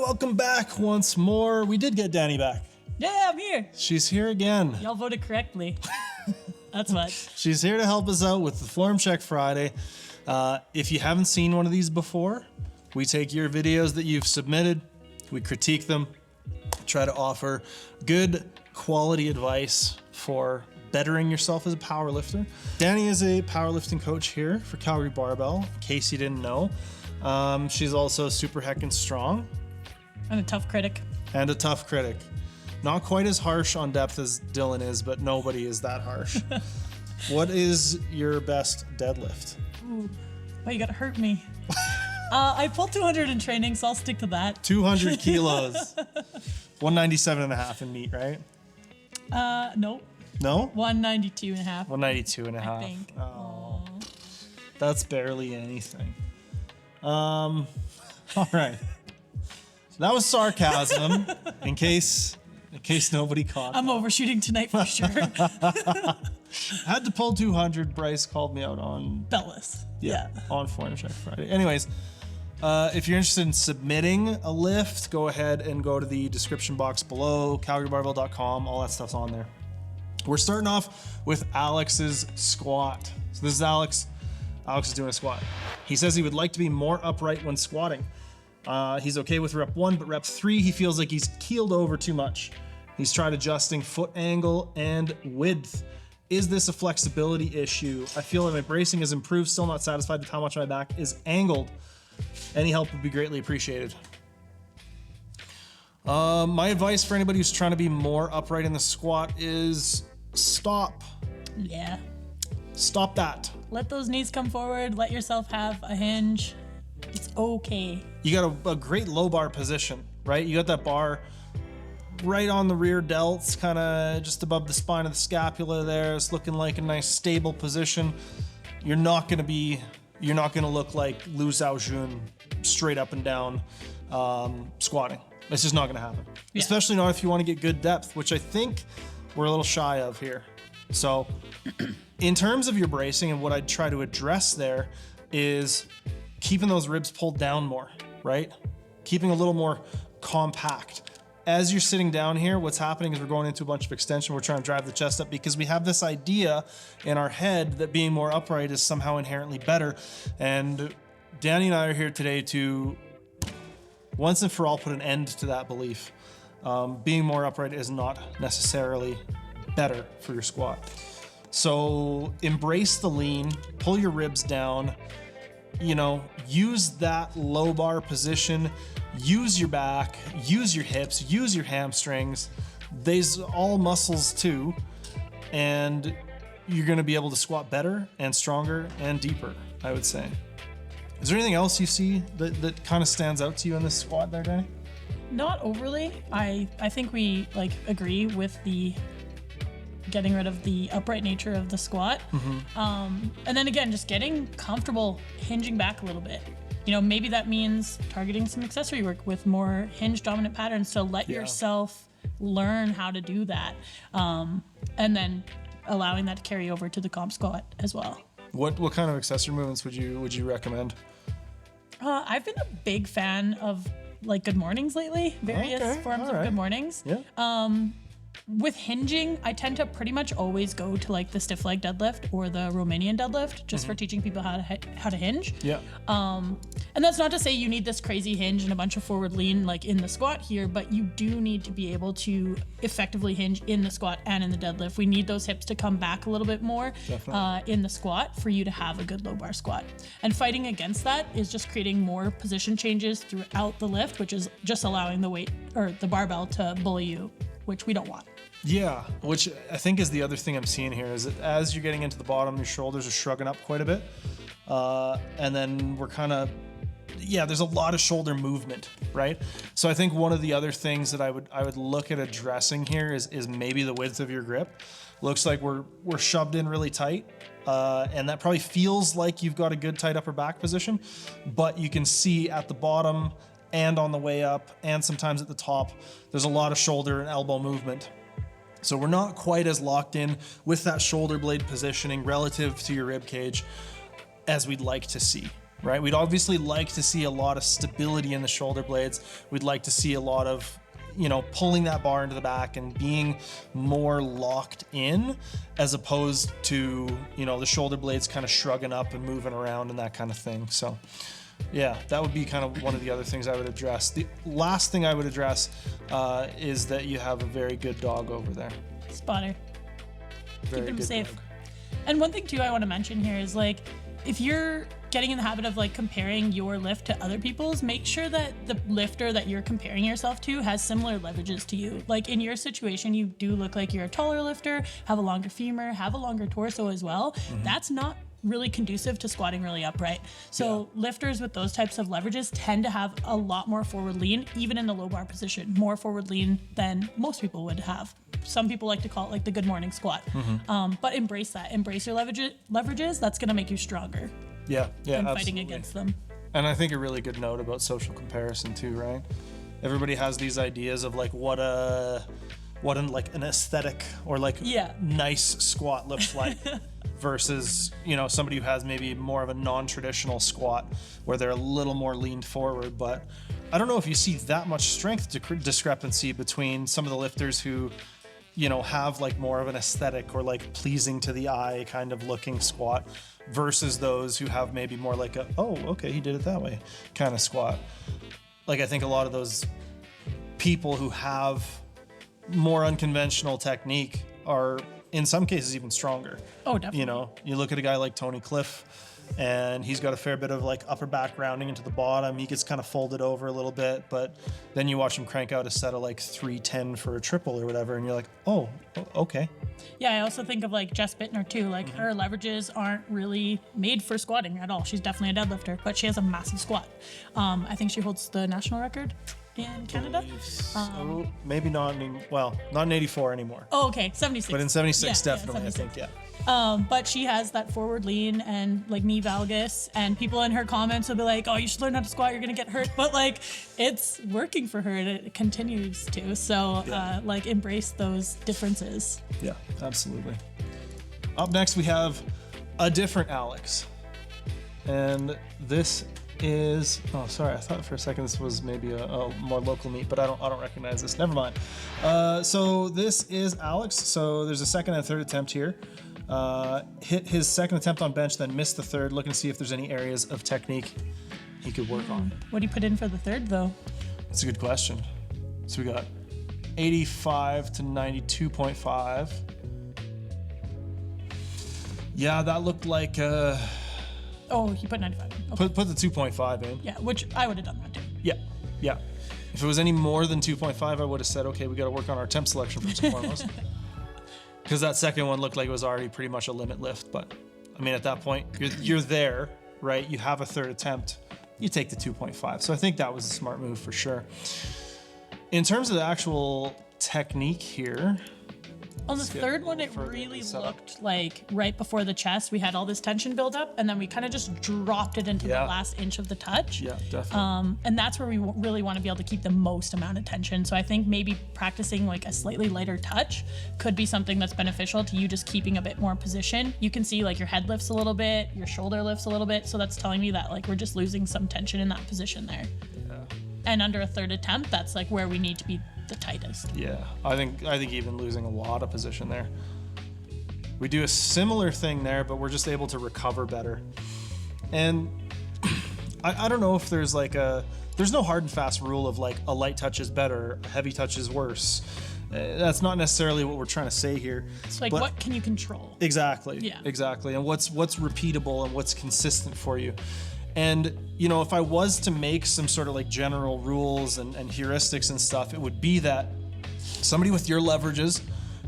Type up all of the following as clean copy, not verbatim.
welcome back once more. We did get Danny back. Yeah, I'm here. She's here again. Y'all voted correctly. That's what. She's here to help us out with the Form Check Friday. If you haven't seen one of these before, we take your videos that you've submitted, we critique them, try to offer good quality advice for bettering yourself as a powerlifter. Danny is a powerlifting coach here for Calgary Barbell, in case you didn't know. She's also super heckin' strong. And a tough critic. And a tough critic. Not quite as harsh on depth as Dylan is, but nobody is that harsh. What is your best deadlift? Ooh, but you gotta hurt me. I pulled 200 in training, so I'll stick to that. 200 kilos. 197 and a half in meat, right? No. No? 192 and a half. 192 and a half. I think. Oh. That's barely anything. All right. So that was sarcasm, in case nobody caught. I'm overshooting tonight for sure. Had to pull 200. Bryce called me out on Bellis. Yeah. On Form Check Friday. Anyways, if you're interested in submitting a lift, go ahead and go to the description box below, calgarybarbell.com. All that stuff's on there. We're starting off with Alex's squat. So this is Alex. Alex is doing a squat. He says he would like to be more upright when squatting. He's okay with rep 1, but rep 3, he feels like he's keeled over too much. He's tried adjusting foot angle and width. Is this a flexibility issue? I feel like my bracing has improved, still not satisfied with how much my back is angled. Any help would be greatly appreciated. My advice for anybody who's trying to be more upright in the squat is stop. Yeah. Stop that. Let those knees come forward. Let yourself have a hinge. It's okay. You got a great low bar position, right? You got that bar right on the rear delts, kind of just above the spine of the scapula there. It's looking like a nice stable position. You're not gonna look like Lu Xiaojun straight up and down squatting. It's just not gonna happen. Yeah. Especially not if you wanna get good depth, which I think we're a little shy of here. So in terms of your bracing, and what I'd try to address there is keeping those ribs pulled down more, right? Keeping a little more compact. As you're sitting down here, what's happening is we're going into a bunch of extension. We're trying to drive the chest up because we have this idea in our head that being more upright is somehow inherently better. And Danny and I are here today to once and for all put an end to that belief. Being more upright is not necessarily better for your squat. So embrace the lean, pull your ribs down, use that low bar position, use your back, use your hips, use your hamstrings. These all muscles too, and you're gonna be able to squat better and stronger and deeper, I would say. Is there anything else you see that kind of stands out to you in this squat there, Danny? Not overly. I think we agree with the getting rid of the upright nature of the squat. Mm-hmm. And then again, just getting comfortable hinging back a little bit. Maybe that means targeting some accessory work with more hinge dominant patterns to let yourself learn how to do that. And then allowing that to carry over to the comp squat as well. What kind of accessory movements would you recommend? I've been a big fan of good mornings lately, various forms of good mornings. Yeah. With hinging, I tend to pretty much always go to the stiff leg deadlift or the Romanian deadlift, just for teaching people how to hinge. Yeah. And that's not to say you need this crazy hinge and a bunch of forward lean in the squat here, but you do need to be able to effectively hinge in the squat and in the deadlift. We need those hips to come back a little bit more in the squat for you to have a good low bar squat. And fighting against that is just creating more position changes throughout the lift, which is just allowing the weight or the barbell to bully you, which we don't want. Yeah, which I think is the other thing I'm seeing here is that as you're getting into the bottom, your shoulders are shrugging up quite a bit. And then we're there's a lot of shoulder movement, right? So I think one of the other things that I would look at addressing here is maybe the width of your grip. Looks like we're shoved in really tight. And that probably feels like you've got a good tight upper back position, but you can see at the bottom and on the way up and sometimes at the top, there's a lot of shoulder and elbow movement. So we're not quite as locked in with that shoulder blade positioning relative to your rib cage as we'd like to see. right? We'd obviously like to see a lot of stability in the shoulder blades. We'd like to see a lot of, pulling that bar into the back and being more locked in, as opposed to, the shoulder blades kind of shrugging up and moving around and that kind of thing. So yeah, that would be kind of one of the other things I would address. The last thing I would address is that you have a very good dog over there. Spotter. Very Keep him good safe. dog. And one thing too I want to mention here is like, if you're getting in the habit of like comparing your lift to other people's, make sure that the lifter that you're comparing yourself to has similar leverages to you. Like in your situation, you do look like you're a taller lifter, have a longer femur, have a longer torso as well. That's not really conducive to squatting really upright. So lifters with those types of leverages tend to have a lot more forward lean, even in the low bar position, more forward lean than most people would have. Some people like to call it like the good morning squat. But embrace that. Embrace your leverages. That's going to make you stronger Yeah, than absolutely. fighting against them. And I think a really good note about social comparison too, right? Everybody has these ideas of like what an aesthetic or like nice squat looks like versus, somebody who has maybe more of a non-traditional squat where they're a little more leaned forward. But I don't know if you see that much strength discrepancy between some of the lifters who, have like more of an aesthetic or like pleasing to the eye kind of looking squat versus those who have maybe more like a, oh, okay, he did it that way kind of squat. Like I think a lot of those people who have more unconventional technique are in some cases even stronger. Oh, definitely. You look at a guy like Tony Cliff and he's got a fair bit of like upper back rounding into the bottom. He gets kind of folded over a little bit, but then you watch him crank out a set of like 310 for a triple or whatever. And you're like, oh, okay. Yeah, I also think of like Jess Bittner too. Like her leverages aren't really made for squatting at all. She's definitely a deadlifter, but she has a massive squat. I think she holds the national record in Canada. So maybe not in 84 anymore. Oh, okay, 76. But in 76, Yeah, definitely, 76. I think, yeah. But she has that forward lean and like knee valgus, and people in her comments will be like, oh, you should learn how to squat, you're gonna get hurt. But like, it's working for her and it continues to. So like embrace those differences. Yeah, absolutely. Up next, we have a different Alex. And this is, oh, sorry, I thought for a second this was maybe a more local meet, but I don't recognize this. Never mind. So this is Alex. So there's a second and third attempt here. Hit his second attempt on bench, then missed the third. Looking to see if there's any areas of technique he could work on. What do you put in for the third though? That's a good question. So we got 85 to 92.5. Yeah, that looked like Oh, he put 95 in. Okay. put the 2.5 in. Yeah, which I would have done that too. Yeah. If it was any more than 2.5, I would have said, okay, we got to work on our temp selection first and foremost. Because that second one looked like it was already pretty much a limit lift. But I mean, at that point, you're there, right? You have a third attempt. You take the 2.5. So I think that was a smart move for sure. In terms of the actual technique here, On the third one, it really looked like right before the chest, we had all this tension build up, and then we kind of just dropped it into the last inch of the touch. Yeah, definitely. And that's where we really want to be able to keep the most amount of tension. So I think maybe practicing like a slightly lighter touch could be something that's beneficial to you, just keeping a bit more position. You can see like your head lifts a little bit, your shoulder lifts a little bit. So that's telling me that like we're just losing some tension in that position there. Yeah. And under a third attempt, that's like where we need to be the tightest. Yeah, I think even losing a lot of position there. We do a similar thing there, but we're just able to recover better. And I don't know if there's no hard and fast rule of like a light touch is better, a heavy touch is worse. That's not necessarily what we're trying to say here. It's like, what can you control? Exactly. Yeah. Exactly. And what's repeatable and what's consistent for you. And, if I was to make some sort of like general rules and heuristics and stuff, it would be that somebody with your leverages,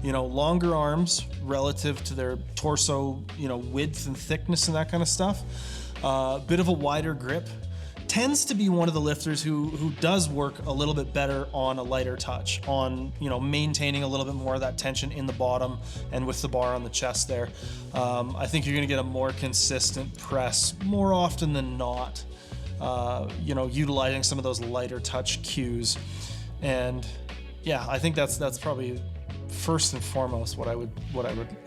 longer arms relative to their torso, width and thickness and that kind of stuff, bit of a wider grip, tends to be one of the lifters who does work a little bit better on a lighter touch, on maintaining a little bit more of that tension in the bottom and with the bar on the chest there. I think you're going to get a more consistent press more often than not, utilizing some of those lighter touch cues. And yeah, I think that's probably first and foremost what I would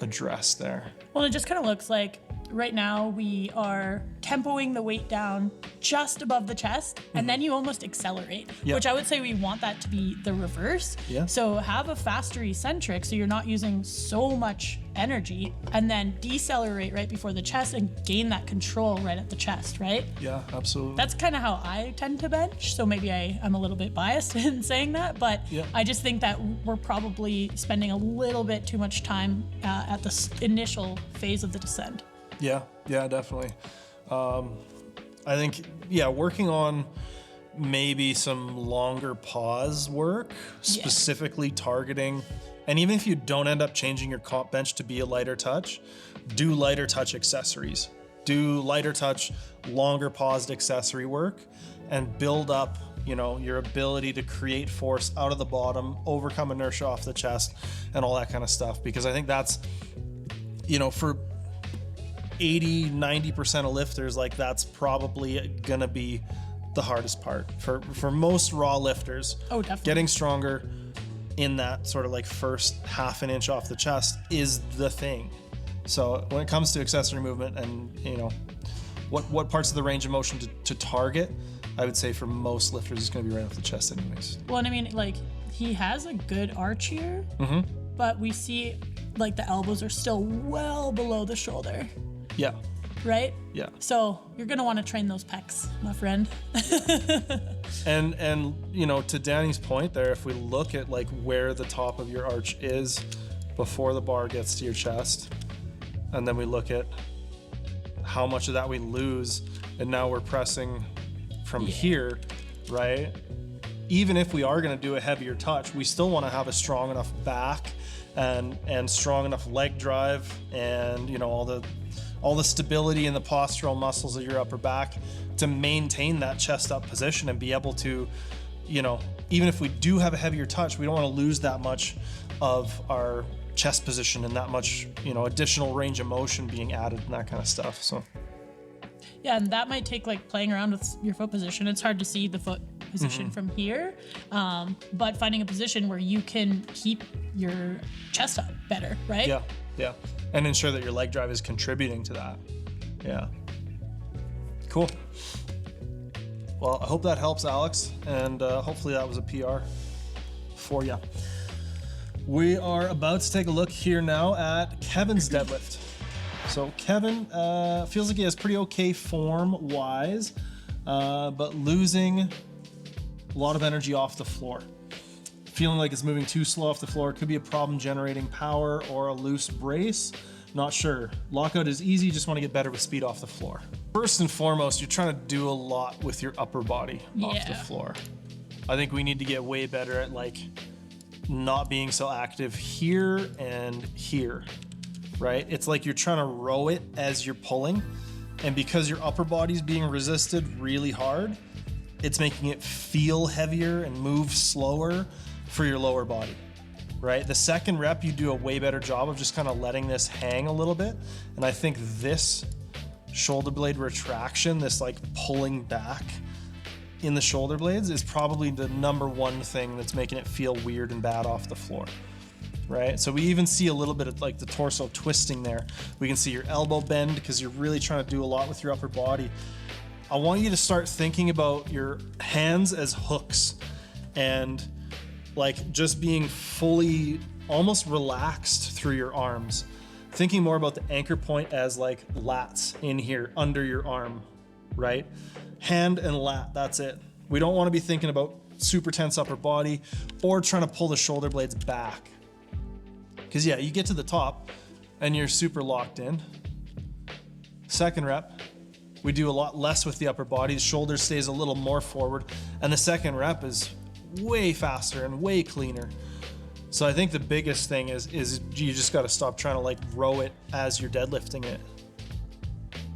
address there. Well, it just kind of looks like right now we are tempoing the weight down just above the chest, and then you almost accelerate, which I would say we want that to be the reverse. So have a faster eccentric so you're not using so much energy, and then decelerate right before the chest and gain that control right at the chest, right? Yeah, absolutely. That's kind of how I tend to bench, so maybe I'm a little bit biased in saying that, but I just think that we're probably spending a little bit too much time at the initial phase of the descent. Yeah, definitely. I think, working on maybe some longer pause work, specifically targeting, and even if you don't end up changing your comp bench to be a lighter touch, do lighter touch accessories. Do lighter touch, longer paused accessory work, and build up, your ability to create force out of the bottom, overcome inertia off the chest, and all that kind of stuff. Because I think that's, for 80-90% of lifters, like that's probably gonna be the hardest part for most raw lifters. Oh, definitely. Getting stronger in that sort of like first half an inch off the chest is the thing. So when it comes to accessory movement and what parts of the range of motion to target, I would say for most lifters it's gonna be right off the chest anyways. Well, and I mean, like, he has a good arch here, but we see like the elbows are still well below the shoulder. Yeah. Right? Yeah. So you're gonna want to train those pecs, my friend. and to Danny's point there, if we look at like where the top of your arch is before the bar gets to your chest, and then we look at how much of that we lose, and now we're pressing from here, right? Even if we are gonna do a heavier touch, we still want to have a strong enough back and strong enough leg drive, and all the stability and the postural muscles of your upper back to maintain that chest up position and be able to, even if we do have a heavier touch, we don't want to lose that much of our chest position and that much, additional range of motion being added and that kind of stuff. So yeah, and that might take like playing around with your foot position. It's hard to see the foot position from here, but finding a position where you can keep your chest up better, right? Yeah. And ensure that your leg drive is contributing to that. Yeah. Cool. Well, I hope that helps, Alex, and hopefully that was a PR for you. We are about to take a look here now at Kevin's deadlift. So Kevin feels like he has pretty okay form-wise, but losing a lot of energy off the floor. Feeling like it's moving too slow off the floor. Could be a problem generating power or a loose brace. Not sure. Lockout is easy, just want to get better with speed off the floor. First and foremost, you're trying to do a lot with your upper body off the floor. I think we need to get way better at like not being so active here and here, right? It's like you're trying to row it as you're pulling, and because your upper body's being resisted really hard, it's making it feel heavier and move slower for your lower body, right? The second rep, you do a way better job of just kind of letting this hang a little bit. And I think this shoulder blade retraction, this like pulling back in the shoulder blades is probably the number one thing that's making it feel weird and bad off the floor, right? So we even see a little bit of like the torso twisting there. We can see your elbow bend because you're really trying to do a lot with your upper body. I want you to start thinking about your hands as hooks and like just being fully almost relaxed through your arms. Thinking more about the anchor point as like lats in here under your arm, right? Hand and lat, that's it. We don't want to be thinking about super tense upper body or trying to pull the shoulder blades back. Because you get to the top and you're super locked in. Second rep, we do a lot less with the upper body. The shoulder stays a little more forward, and the second rep is way faster and way cleaner. So I think the biggest thing is you just got to stop trying to like row it as you're deadlifting it.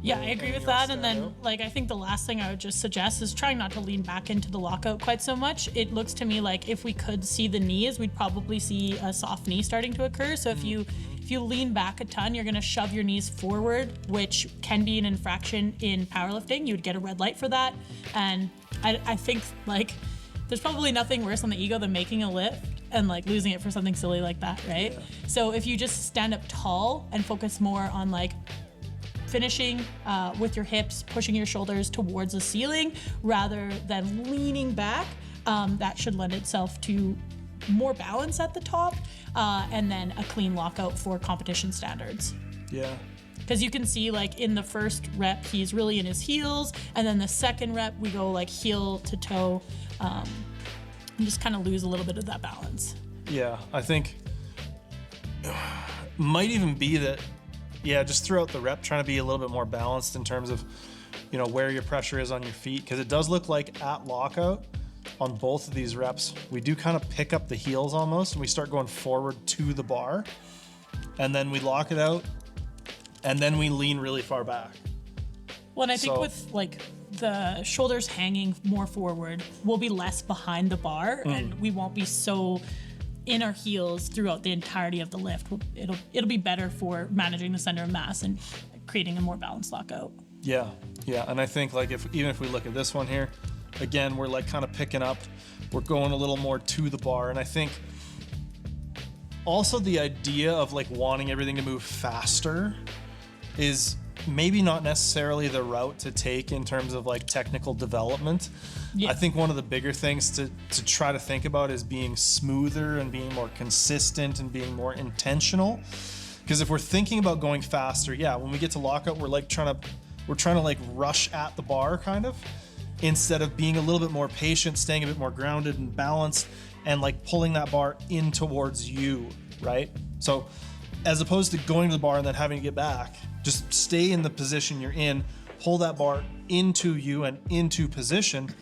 Yeah, I agree with that. And then like I think the last thing I would just suggest is trying not to lean back into the lockout quite so much. It looks to me like if we could see the knees, we'd probably see a soft knee starting to occur. So if you lean back a ton, you're going to shove your knees forward, which can be an infraction in powerlifting. You would get a red light for that. And I think like there's probably nothing worse on the ego than making a lift and like losing it for something silly like that, right? Yeah. So if you just stand up tall and focus more on like finishing with your hips, pushing your shoulders towards the ceiling rather than leaning back. That should lend itself to more balance at the top, and then a clean lockout for competition standards. Yeah. Because you can see, like, in the first rep, he's really in his heels, and then the second rep, we go like heel to toe, and just kind of lose a little bit of that balance. Yeah, I think might even be that, just throughout the rep, trying to be a little bit more balanced in terms of, where your pressure is on your feet. Because it does look like at lockout, on both of these reps, we do kind of pick up the heels almost, and we start going forward to the bar, and then we lock it out, and then we lean really far back. Well, and I think with like the shoulders hanging more forward, we'll be less behind the bar, and we won't be so in our heels throughout the entirety of the lift. It'll be better for managing the center of mass and creating a more balanced lockout. Yeah, and I think like even if we look at this one here, again, we're like kind of picking up, we're going a little more to the bar, and I think also the idea of like wanting everything to move faster is maybe not necessarily the route to take in terms of like technical development. Yeah. I think one of the bigger things to try to think about is being smoother and being more consistent and being more intentional. Because if we're thinking about going faster, when we get to lockout, we're trying to like rush at the bar kind of, instead of being a little bit more patient, staying a bit more grounded and balanced, and like pulling that bar in towards you, right? So as opposed to going to the bar and then having to get back, just stay in the position you're in, pull that bar into you and into position,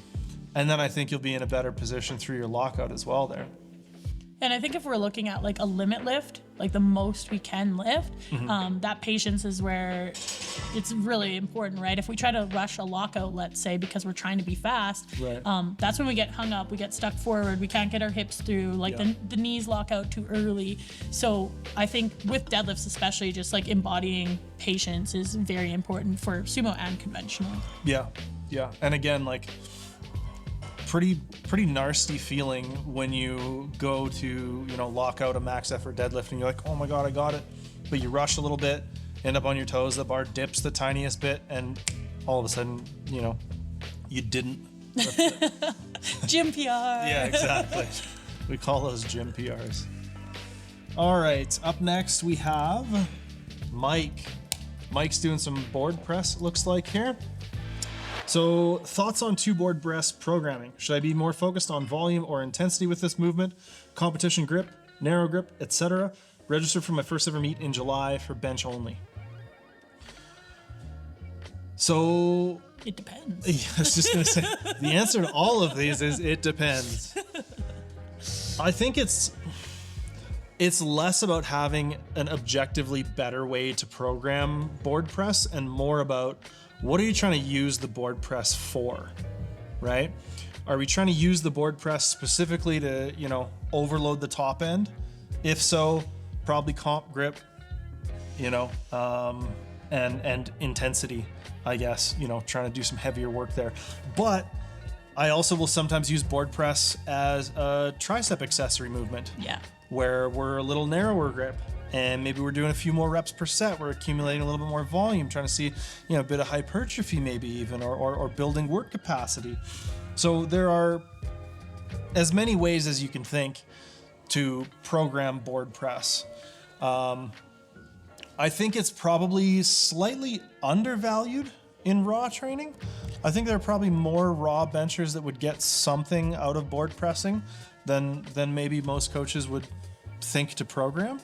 and then I think you'll be in a better position through your lockout as well there. And I think if we're looking at like a limit lift, like the most we can lift, that patience is where it's really important, right? If we try to rush a lockout, let's say, because we're trying to be fast, right. That's when we get hung up, we get stuck forward, we can't get our hips through, like the knees lock out too early. So I think with deadlifts especially, just like embodying patience is very important for sumo and conventional. Yeah. And again, like pretty nasty feeling when you go to lock out a max effort deadlift and you're like, oh my god, I got it, but you rush a little bit, end up on your toes, the bar dips the tiniest bit, and all of a sudden you didn't. Gym PR. Yeah, exactly. We call those gym PRs. All right, up next we have Mike. Mike's doing some board press, it looks like here. So, thoughts on two board press programming. Should I be more focused on volume or intensity with this movement? Competition grip, narrow grip, etc. Registered for my first ever meet in July for bench only. So... It depends. Yeah, I was just going to say, the answer to all of these is it depends. I think it's less about having an objectively better way to program board press and more about what are you trying to use the board press for, right? Are we trying to use the board press specifically to, overload the top end? If so, probably comp grip, and intensity, I guess, trying to do some heavier work there. But I also will sometimes use board press as a tricep accessory movement. Yeah. Where we're a little narrower grip. And maybe we're doing a few more reps per set. We're accumulating a little bit more volume, trying to see, a bit of hypertrophy maybe even, or building work capacity. So there are as many ways as you can think to program board press. I think it's probably slightly undervalued in raw training. I think there are probably more raw benchers that would get something out of board pressing than maybe most coaches would think to program.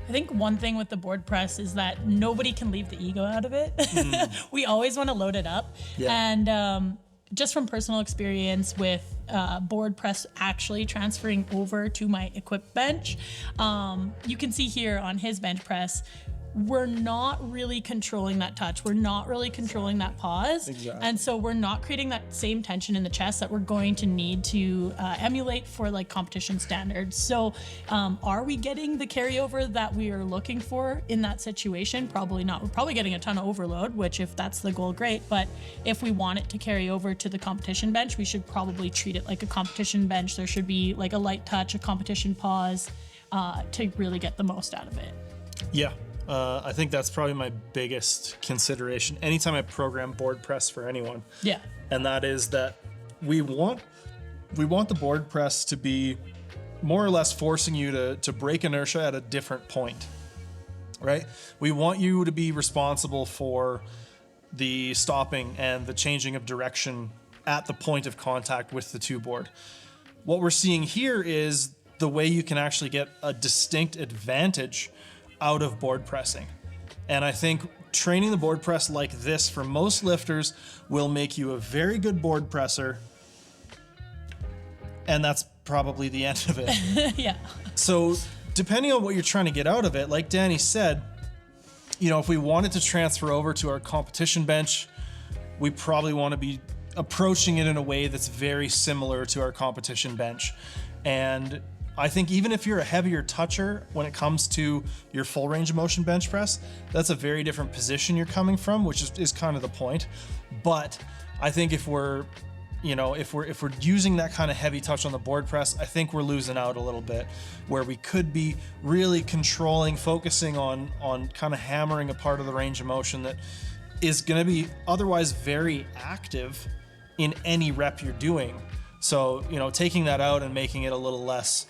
I think one thing with the board press is that nobody can leave the ego out of it. We always want to load it up. Yeah. And just from personal experience with board press actually transferring over to my equipped bench, you can see here on his bench press, we're not really controlling that touch. We're not really controlling that pause. Exactly. And so we're not creating that same tension in the chest that we're going to need to emulate for like competition standards. So are we getting the carryover that we are looking for in that situation? Probably not. We're probably getting a ton of overload, which if that's the goal, great. But if we want it to carry over to the competition bench, we should probably treat it like a competition bench. There should be like a light touch, a competition pause to really get the most out of it. Yeah. I think that's probably my biggest consideration anytime I program board press for anyone. Yeah. And that is that we want the board press to be more or less forcing you to break inertia at a different point, right? We want you to be responsible for the stopping and the changing of direction at the point of contact with the two board. What we're seeing here is the way you can actually get a distinct advantage out of board pressing. And I think training the board press like this for most lifters will make you a very good board presser. And that's probably the end of it. Yeah. So depending on what you're trying to get out of it, like Danny said, you know, if we wanted to transfer over to our competition bench, we probably want to be approaching it in a way that's very similar to our competition bench. And I think even if you're a heavier toucher when it comes to your full range of motion bench press, that's a very different position you're coming from, which is kind of the point. But I think if we're using that kind of heavy touch on the board press, I think we're losing out a little bit, where we could be really controlling, focusing on kind of hammering a part of the range of motion that is going to be otherwise very active in any rep you're doing. So, you know, taking that out and making it a little less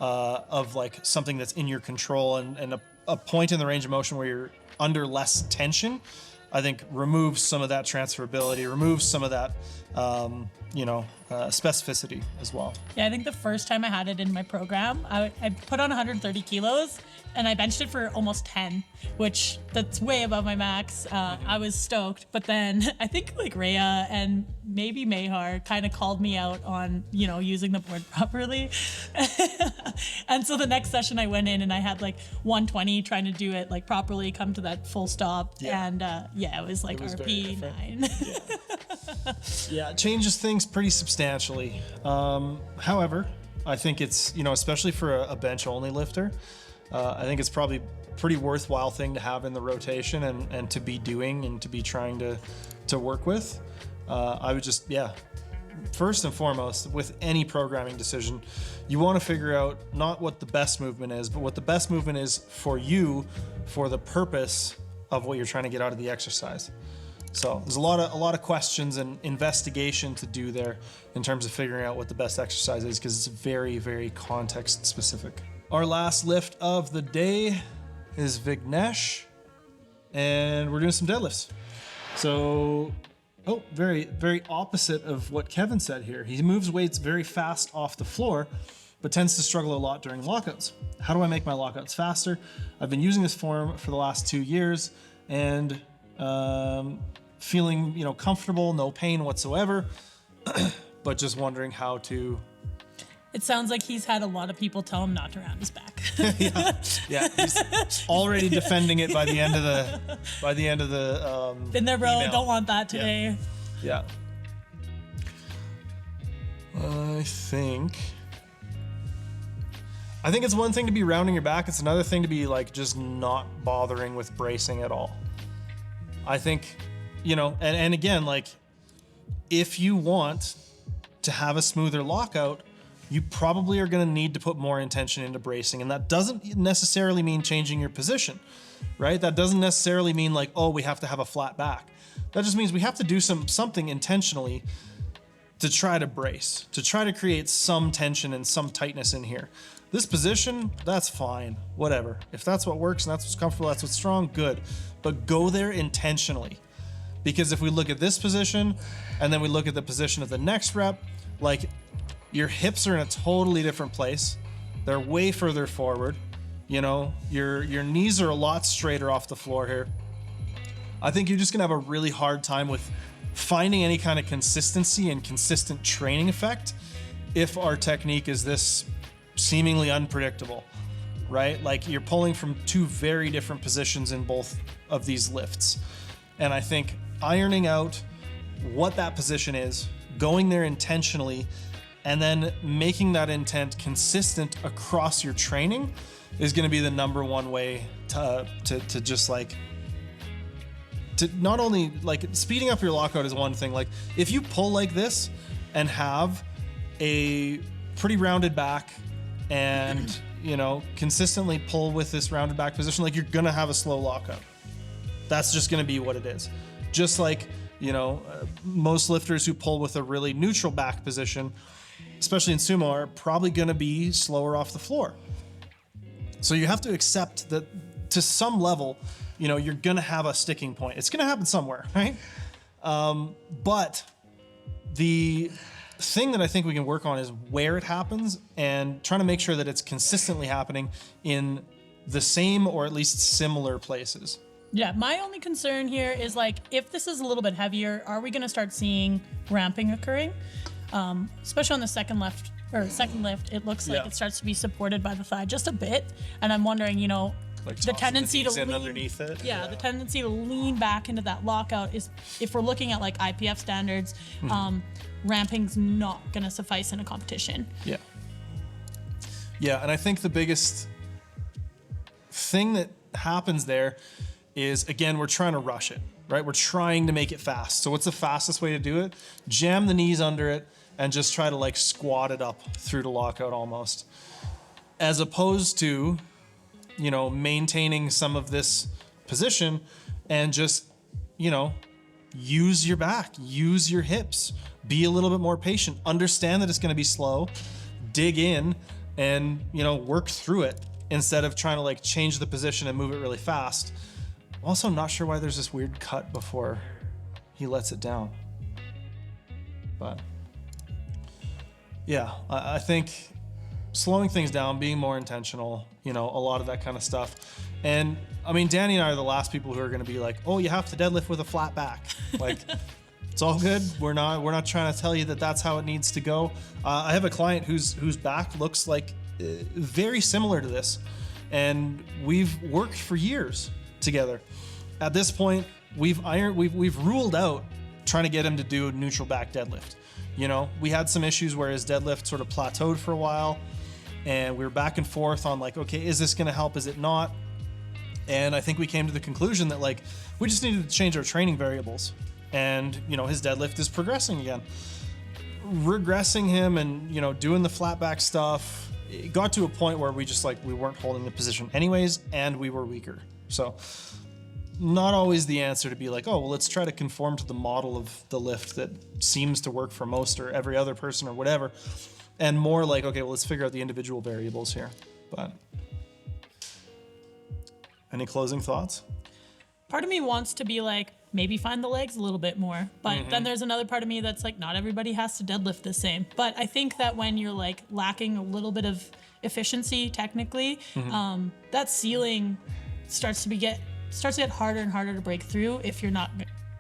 of like something that's in your control and a point in the range of motion where you're under less tension, I think removes some of that transferability, removes some of that, specificity as well. Yeah, I think the first time I had it in my program, I put on 130 kilos and I benched it for almost 10, which that's way above my max. I was stoked, but then I think like Rhea and maybe Mayhar kind of called me out on, using the board properly. And so the next session I went in and I had like 120 trying to do it like properly, come to that full stop. Yeah. And it was like RP 9. Yeah, it changes things pretty substantially. However, I think it's, especially for a bench only lifter, I think it's probably a pretty worthwhile thing to have in the rotation and to be doing and to be trying to work with. I would just, first and foremost, with any programming decision, you want to figure out not what the best movement is, but what the best movement is for you, for the purpose of what you're trying to get out of the exercise. So there's a lot of questions and investigation to do there in terms of figuring out what the best exercise is, because it's very, very context specific. Our last lift of the day is Vignesh, and we're doing some deadlifts. So, very, very opposite of what Kevin said here. He moves weights very fast off the floor, but tends to struggle a lot during lockouts. How do I make my lockouts faster? I've been using this form for the last 2 years, and feeling, comfortable, no pain whatsoever, but just wondering how to. It sounds like he's had a lot of people tell him not to round his back. yeah, he's already defending it by the end of the. Been there, bro. Email. Don't want that today. Yeah. I think it's one thing to be rounding your back. It's another thing to be like just not bothering with bracing at all. I think, and again, like if you want to have a smoother lockout, you probably are going to need to put more intention into bracing. And that doesn't necessarily mean changing your position, right? That doesn't necessarily mean like, we have to have a flat back. That just means we have to do something intentionally to try to brace, to try to create some tension and some tightness in here. This position, that's fine, whatever. If that's what works and that's what's comfortable, that's what's strong, good. But go there intentionally. Because if we look at this position and then we look at the position of the next rep, like your hips are in a totally different place. They're way further forward. Your knees are a lot straighter off the floor here. I think you're just gonna have a really hard time with finding any kind of consistency and consistent training effect if our technique is this seemingly unpredictable, right? Like you're pulling from two very different positions in both of these lifts. And I think ironing out what that position is, going there intentionally, and then making that intent consistent across your training is going to be the number one way to just like, to not only like speeding up your lockout is one thing. Like if you pull like this and have a pretty rounded back and, you know, consistently pull with this rounded back position, like you're going to have a slow lockout. That's just going to be what it is. Just like, you know, most lifters who pull with a really neutral back position, especially in sumo, are probably going to be slower off the floor. So you have to accept that to some level, you know, you're going to have a sticking point. It's going to happen somewhere, right? But the thing that I think we can work on is where it happens and trying to make sure that it's consistently happening in the same or at least similar places. Yeah, my only concern here is like, if this is a little bit heavier, are we going to start seeing ramping occurring? Especially on the second lift, it looks like it starts to be supported by the thigh just a bit. And I'm wondering, you know, Like the tendency to lean underneath it. Yeah, the tendency to lean back into that lockout is, if we're looking at like IPF standards, ramping's not going to suffice in a competition. Yeah. Yeah, and I think the biggest thing that happens there is, again, we're trying to rush it, right? We're trying to make it fast. So what's the fastest way to do it? Jam the knees under it and just try to like squat it up through the lockout almost. As opposed to, you know, maintaining some of this position and just, you know, use your back, use your hips, be a little bit more patient, understand that it's going to be slow, dig in and, you know, work through it instead of trying to like change the position and move it really fast. I'm also not sure why there's this weird cut before he lets it down. But yeah, I think slowing things down, being more intentional, you know, a lot of that kind of stuff. And I mean, Danny and I are the last people who are going to be like, oh, you have to deadlift with a flat back. Like, it's all good. We're not trying to tell you that that's how it needs to go. I have a client whose back looks like very similar to this, and we've worked for years together. At this point, we've ruled out trying to get him to do a neutral back deadlift. You know, we had some issues where his deadlift sort of plateaued for a while, and we were back and forth on like, okay, is this going to help? Is it not? And I think we came to the conclusion that like we just needed to change our training variables. And, you know, his deadlift is progressing again. Regressing him and, you know, doing the flat back stuff, it got to a point where we just like, we weren't holding the position anyways, and we were weaker. So not always the answer to be like, oh, well, let's try to conform to the model of the lift that seems to work for most or every other person or whatever. And more like, okay, well, let's figure out the individual variables here. But any closing thoughts? Part of me wants to be like, maybe find the legs a little bit more. But then there's another part of me that's like, not everybody has to deadlift the same. But I think that when you're like lacking a little bit of efficiency technically, that ceiling starts to get harder and harder to break through if you're not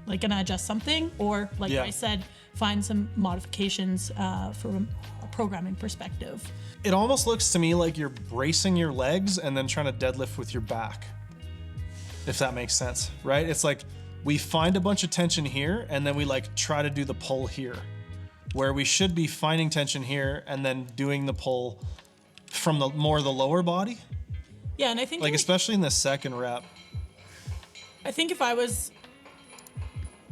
like gonna adjust something, or like I said, find some modifications from a programming perspective. It almost looks to me like you're bracing your legs and then trying to deadlift with your back, if that makes sense, right? It's like we find a bunch of tension here and then we like try to do the pull here, where we should be finding tension here and then doing the pull from the lower body. Yeah, and I think like especially in the second rep. I think if I was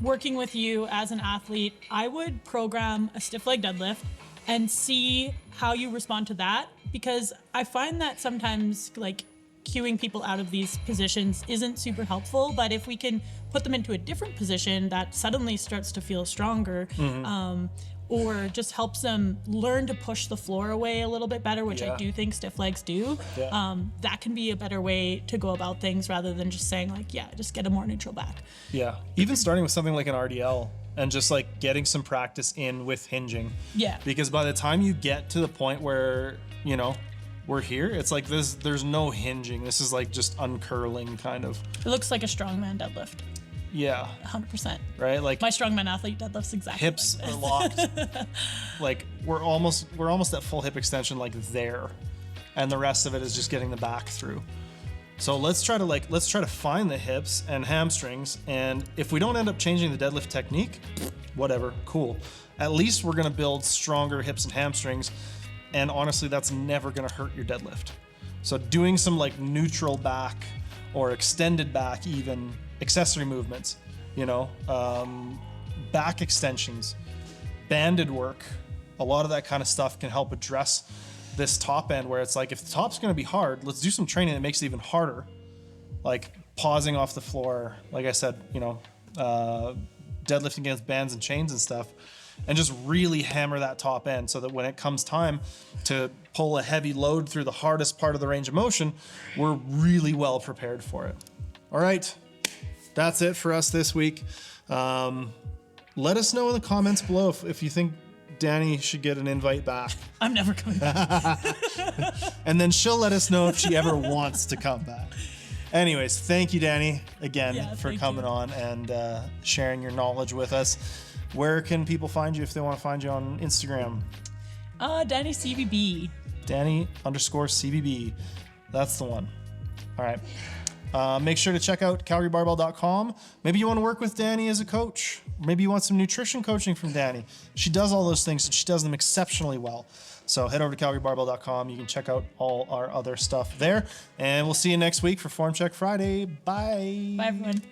working with you as an athlete, I would program a stiff leg deadlift and see how you respond to that, because I find that sometimes like cueing people out of these positions isn't super helpful, but if we can put them into a different position that suddenly starts to feel stronger, or just helps them learn to push the floor away a little bit better, which I do think stiff legs do, that can be a better way to go about things rather than just saying like, yeah, just get a more neutral back. Yeah. Even starting with something like an RDL and just like getting some practice in with hinging. Yeah. Because by the time you get to the point where, you know, we're here, it's like there's no hinging. This is like just uncurling kind of. It looks like a strongman deadlift. Yeah. 100%. Right? Like my strongman athlete deadlifts exactly. Hips are locked. Like we're almost at full hip extension like there. And the rest of it is just getting the back through. So let's try to find the hips and hamstrings, and if we don't end up changing the deadlift technique, whatever, cool. At least we're going to build stronger hips and hamstrings, and honestly that's never going to hurt your deadlift. So doing some like neutral back or extended back, even accessory movements, you know, back extensions, banded work, a lot of that kind of stuff can help address this top end where it's like, if the top's going to be hard, let's do some training that makes it even harder. Like pausing off the floor, like I said, deadlifting against bands and chains and stuff, and just really hammer that top end so that when it comes time to pull a heavy load through the hardest part of the range of motion, we're really well prepared for it. All right, that's it for us this week. Let us know in the comments below if you think Danny should get an invite back. I'm never coming back. And then she'll let us know if she ever wants to come back. Anyways, thank you, Danny, again for coming on and sharing your knowledge with us. Where can people find you if they want to find you on Instagram? Danny CVB. Danny_CVB. That's the one. All right. Make sure to check out CalgaryBarbell.com. Maybe you want to work with Danny as a coach. Maybe you want some nutrition coaching from Danny. She does all those things and she does them exceptionally well. So head over to CalgaryBarbell.com. You can check out all our other stuff there. And we'll see you next week for Form Check Friday. Bye. Bye, everyone.